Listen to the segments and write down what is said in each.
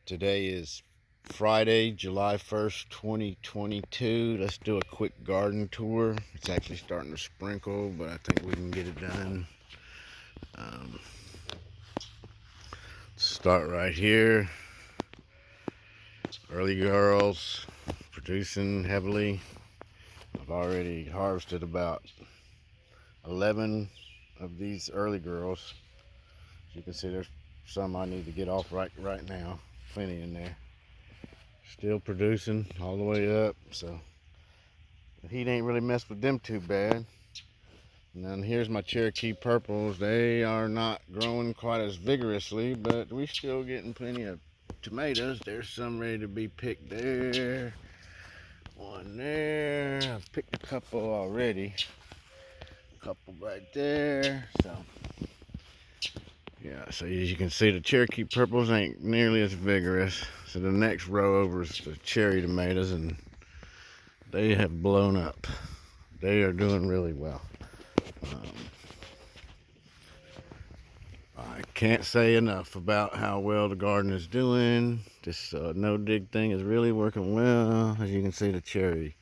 Today is Friday, July 1st, 2022. Let's do a quick garden tour. It's actually starting to sprinkle, but I think we can get it done. Um, Start right here. Early girls producing heavily. I've already harvested about 11 of these early girls. As you can see, there's some I need to get off right now. Plenty in there. Still producing all the way up, so the heat ain't really messed with them too bad. And then here's my Cherokee purples. They are not growing quite as vigorously, but we still getting plenty of tomatoes. There's some ready to be picked there. One there. I've picked a couple already. A couple right there. So yeah, so as you can see, the Cherokee purples ain't nearly as vigorous. So the next row over is the cherry tomatoes, and they have blown up. They are doing really well. I can't say enough about how well the garden is doing. This no-dig thing is really working well. As you can see, the cherry,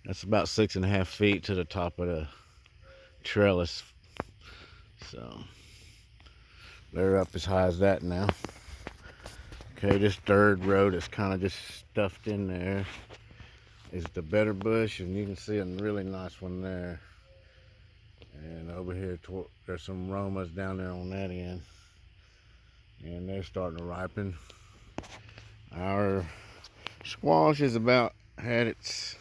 that's about 6.5 feet to the top of the trellis. So they're up as high as that now. Okay, this third row that's kind of just stuffed in there is the better bush, and you can see a really nice one there. And over here, there's some Romas down there on that end, and they're starting to ripen. Our squash is about had it's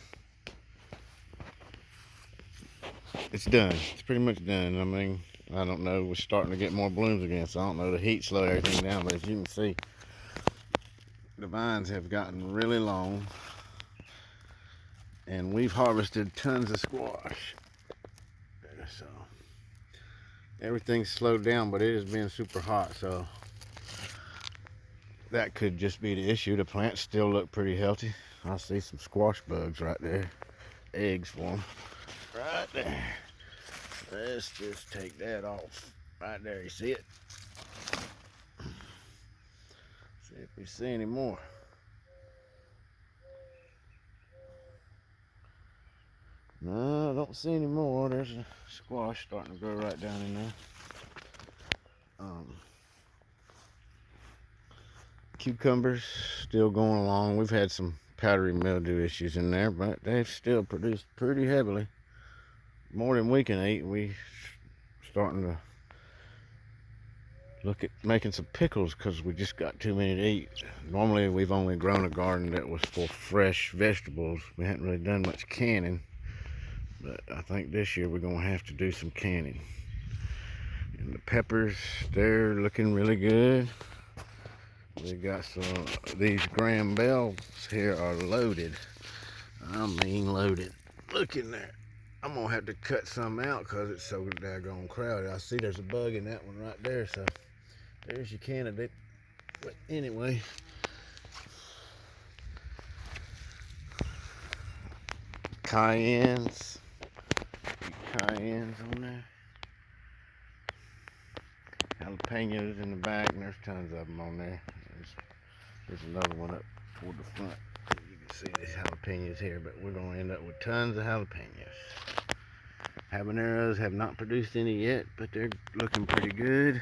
done. It's pretty much done. I mean, I don't know. We're starting to get more blooms again, so I don't know. The heat slowed everything down, but as you can see, the vines have gotten really long, and we've harvested tons of squash. So everything's slowed down, but it has been super hot, so that could just be the issue. The plants still look pretty healthy. I see some squash bugs right there, eggs for them, right there. Let's just take that off. Right there, you see it? See if we see any more. No, I don't see any more. There's a squash starting to grow right down in there. Cucumbers still going along. We've had some powdery mildew issues in there, but they've still produced pretty heavily. More than we can eat. We starting to look at making some pickles because we just got too many to eat. Normally we've only grown a garden that was for fresh vegetables. We hadn't really done much canning, but I think this year we're gonna have to do some canning. And the peppers, they're looking really good. We got some, these Graham Bells here are loaded. I mean loaded. Look in there. I'm gonna have to cut some out because it's so daggone crowded. I see there's a bug in that one right there, so there's your candidate. But anyway, cayennes on there. Jalapenos in the back, and there's tons of them on there. There's another one up toward the front. You can see these jalapenos here, but we're gonna end up with tons of jalapenos. Habaneros have not produced any yet, but they're looking pretty good.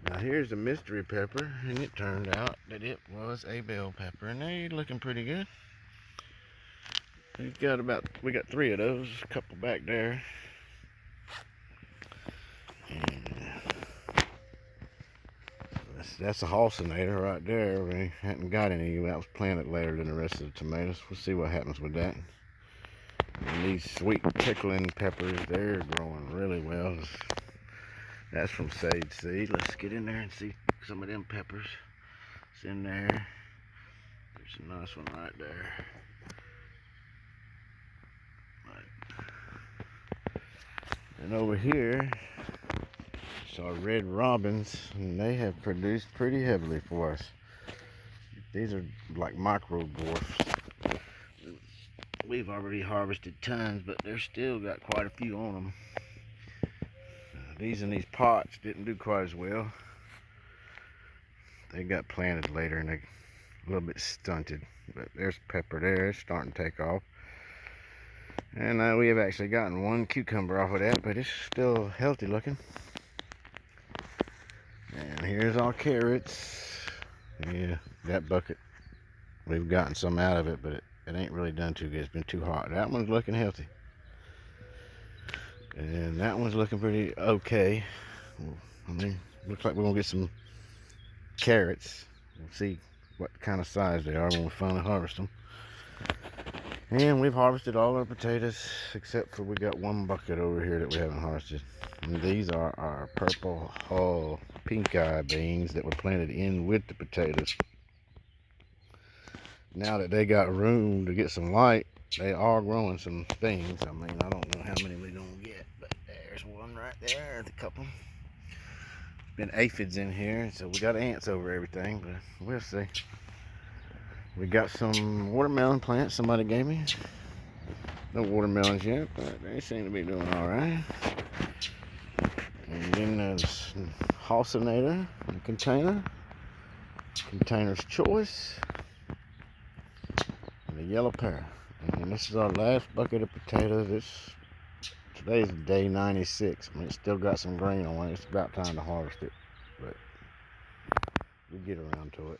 Now here's a mystery pepper, and it turned out that it was a bell pepper, and they're looking pretty good. We got 3 of those, a couple back there. And that's a halcinator right there. We hadn't got any. That was planted later than the rest of the tomatoes. We'll see what happens with that. And these sweet pickling peppers, they're growing really well. That's from Sage Seed. Let's get in there and see some of them peppers. It's in there. There's a nice one right there. And over here, it's our red robins, and they have produced pretty heavily for us. These are like micro dwarfs. We've already harvested tons, but they're still got quite a few on them. These in these pots didn't do quite as well. they got planted later and they're a little bit stunted. But there's pepper there, it's starting to take off. And we have actually gotten one cucumber off of that, but it's still healthy looking. And here's our carrots. Yeah, that bucket, we've gotten some out of it, but it ain't really done too good. It's been too hot. That one's looking healthy. And that one's looking pretty okay. I mean, looks like we're gonna get some carrots. We'll see what kind of size they are when we finally harvest them. And we've harvested all our potatoes except for we got one bucket over here that we haven't harvested. And these are our purple hull pink eye beans that were planted in with the potatoes. Now that they got room to get some light, they are growing some things. I mean, I don't know how many we're gonna get, but there's one right there, a couple. Been aphids in here, so we got ants over everything, but we'll see. We got some watermelon plants somebody gave me. No watermelons yet, but they seem to be doing all right. And then there's Halcinator in a container. Container's Choice. And the yellow pear. And this is our last bucket of potatoes. Today's day 96. I mean, it's still got some grain on it. It's about time to harvest it, but we'll get around to it.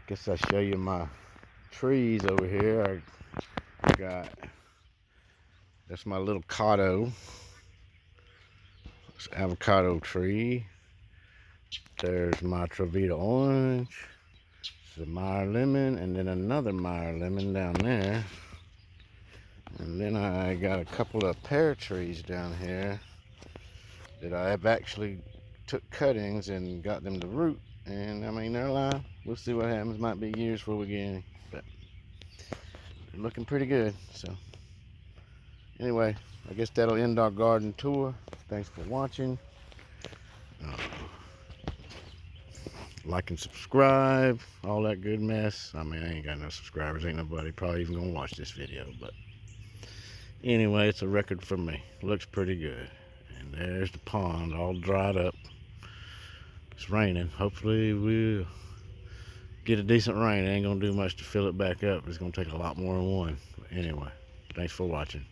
Guess I'll show you my trees over here. I got, that's my little Cotto. It's avocado tree. There's my Travita orange. It's a Meyer lemon, and then another Meyer lemon down there. And then I got a couple of pear trees down here that I have actually took cuttings and got them to root. And I mean, they're alive. We'll see what happens. Might be years before we get any, but they're looking pretty good. So anyway, I guess that'll end our garden tour. Thanks for watching. Like and subscribe, all that good mess. I mean, I ain't got no subscribers. Ain't nobody probably even gonna watch this video, but anyway, it's a record for me. Looks pretty good. And there's the pond all dried up. It's raining. Hopefully we'll get a decent rain. It ain't gonna do much to fill it back up. It's gonna take a lot more than one. But anyway, thanks for watching.